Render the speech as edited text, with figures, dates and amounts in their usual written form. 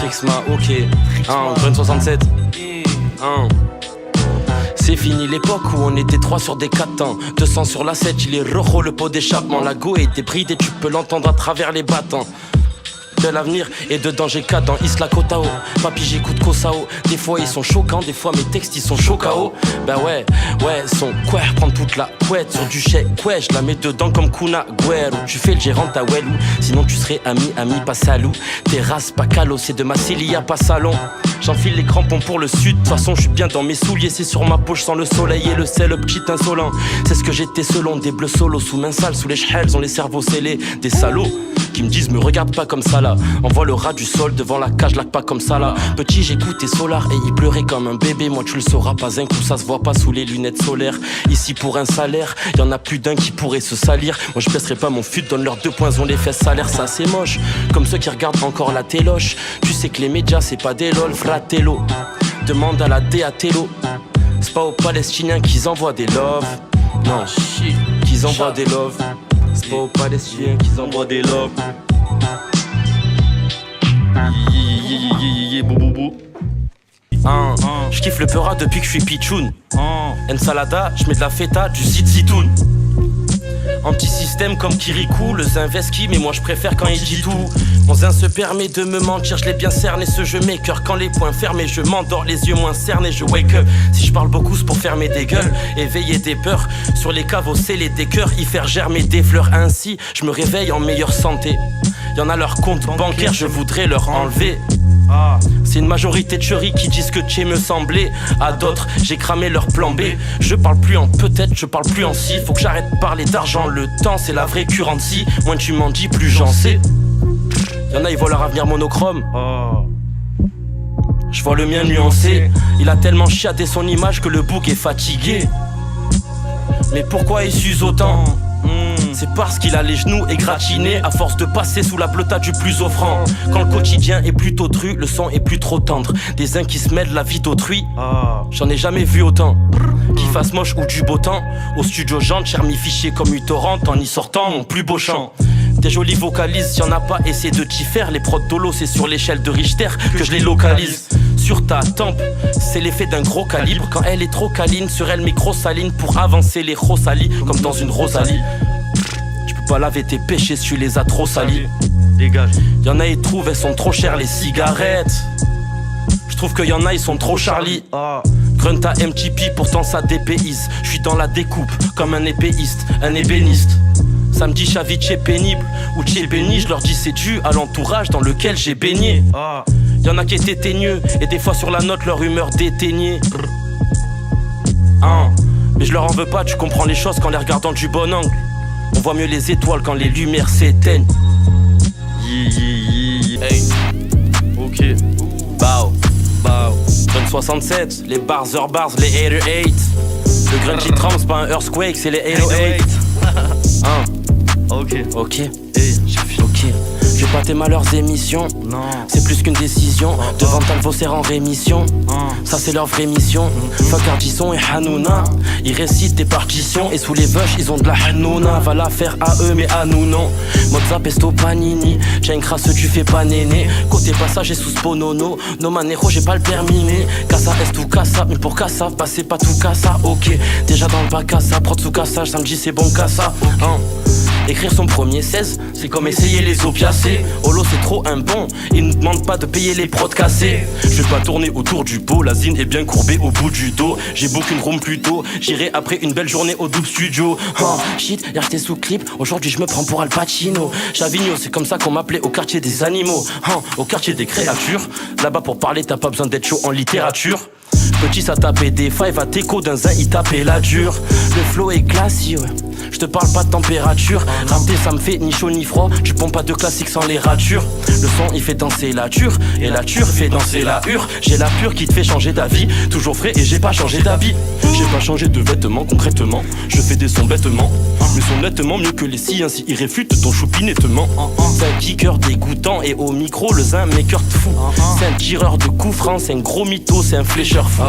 Trixma, ok. Grun 67. C'est fini l'époque où on était 3 sur des 4 ans. 200 sur la 7, il est rojo le pot d'échappement. La go était bridée, tu peux l'entendre à travers les battants. De l'avenir et dedans j'ai 4 dans Isla Kotao. Papi j'écoute Kosao. Des fois ils sont choquants, des fois mes textes ils sont chocao. Ben ouais, son queer prendre toute la couette sur du chèque, ouais, je la mets dedans comme Kuna Guerre. Tu fais le gérant ta well ou sinon tu serais ami, pas salou. Terrasse, pas calo, c'est de ma Célia, pas salon. J'enfile les crampons pour le sud, de toute façon je suis bien dans mes souliers. C'est sur ma poche sans le soleil et le sel, le petit insolent. C'est ce que j'étais selon des bleus solos sous main sale. Sous les chhels ont les cerveaux scellés. Des salauds qui me disent me regarde pas comme ça là. Envoie le rat du sol devant la cage, lac pas comme ça là. Petit j'écoutais Solar et il pleurait comme un bébé. Moi tu le sauras pas un coup, ça se voit pas sous les lunettes solaires. Ici pour un salaire, y'en a plus d'un qui pourrait se salir. Moi je baisserai pas mon fut, donne leurs 2 points, on les fesses salaires. Ça c'est moche, comme ceux qui regardent encore la téloche. Tu sais que les médias c'est pas des lol, fratello. Demande à la DATELO. C'est pas aux Palestiniens qu'ils envoient des love. Non, qu'ils envoient des love. C'est pas aux Palestiniens qu'ils envoient des love. Je kiffe le peura depuis que je suis pitchoun. Ensalada, je mets de la feta, du zitoun. Anti-système comme Kirikou, le Zinveski, mais moi je préfère quand il dit tout. Mon zin se permet de me mentir, je l'ai bien cerné ce jeu maker. Quand les poings fermés, je m'endors, les yeux moins cernés, je wake up. Si je parle beaucoup, c'est pour fermer des gueules, éveiller des peurs. Sur les caveaux, sceller des cœurs, y faire germer des fleurs. Ainsi, je me réveille en meilleure santé. Y'en a leur compte bancaire, je voudrais leur enlever. C'est une majorité de chéris qui disent que tu me semblait. À d'autres, j'ai cramé leur plan B. Je parle plus en peut-être, je parle plus en si. Faut que j'arrête de parler d'argent, le temps c'est la vraie currency. Moins tu m'en dis, plus j'en sais. Y'en a, ils voient leur avenir monochrome. Je vois le mien nuancé. Il a tellement chiadé son image que le bouc est fatigué. Mais pourquoi il s'use autant? C'est parce qu'il a les genoux égratignés à force de passer sous la bleuta du plus offrant. Quand le quotidien est plutôt dru, le son est plus trop tendre. Des uns qui se mêlent la vie d'autrui, j'en ai jamais vu autant. Qu'il fasse moche ou du beau temps, au studio jante, cher mi fichier comme utorrent, en y sortant mon plus beau chant. Des jolies vocalises, y'en a pas, essaie de t'y faire. Les prods d'Olo, c'est sur l'échelle de Richter que je les localise. Sur ta tempe, c'est l'effet d'un gros calibre. Quand elle est trop câline, sur elle micro saline pour avancer les rosalis, comme dans une rosalie. Tu peux pas laver tes péchés si tu les as trop salis. Dégage. Y'en a, ils trouvent, elles sont trop chères les cigarettes. Je trouve qu'il y en a, ils sont trop Charlie. Grunt à MTP, pourtant ça dépayse. Je suis dans la découpe, comme un épéiste, un ébéniste. Samedi Chavitch est pénible, ou t'es béni, je leur dis c'est dû à l'entourage dans lequel j'ai baigné. Y'en a qui étaient teigneux, et des fois sur la note leur humeur déteignée. Mais je leur en veux pas, tu comprends les choses qu'en les regardant du bon angle. On voit mieux les étoiles quand les lumières s'éteignent. Hey. Ok. Bow. Grun 67, les bars, les 808. Le grungy tram, c'est pas un earthquake, c'est les 808. Ok. Je vais pas tes malheurs émissions. Non. C'est plus qu'une décision. Devant Talvo c'est en rémission. Ça c'est leur vraie mission. Fuck Ardisson et Hanouna. Ils récitent des partitions. Et sous les vaches ils ont de la Hanouna. Va la faire à eux mais à nous non. Mozza pesto panini. Tiens crasse tu fais pas néné. Côté passage et sous sponono. No manero j'ai pas le terminé. Casa est tout casa. Mais pour casa passer pas tout casa. Ok. Déjà dans le bac à ça. Prod sous cassage. Samedi c'est bon casa. Écrire son premier 16, c'est comme essayer les opiacés. Holo c'est trop un bon, il nous demande pas de payer les prods cassés. Je vais pas tourner autour du pot, la zine est bien courbée au bout du dos. J'ai book une room plus tôt, j'irai après une belle journée au double studio. Shit, hier j'étais sous clip, aujourd'hui je me prends pour Al Pacino. Chavigno, c'est comme ça qu'on m'appelait au quartier des animaux. Au quartier des créatures, là-bas pour parler t'as pas besoin d'être chaud en littérature. Petit ça tapait des five à déco d'un zin il tapait la dure. Le flow est classique, ouais. Je te parle pas de température. Rapper ça me fait ni chaud ni froid. Tu pompes pas de classique sans les ratures. Le son il fait danser la ture. Et la ture fait danser la hure. J'ai la pure qui te fait changer d'avis. Toujours frais et j'ai pas changé d'avis. J'ai pas changé de vêtements concrètement. Je fais des sons bêtement. Mais sont nettement mieux que les siens. Si ils réfutent ton choupi nettement. C'est un kicker dégoûtant. Et au micro le zin maker te fou. C'est un tireur de coups francs. C'est un gros mytho. C'est un flécheur fou.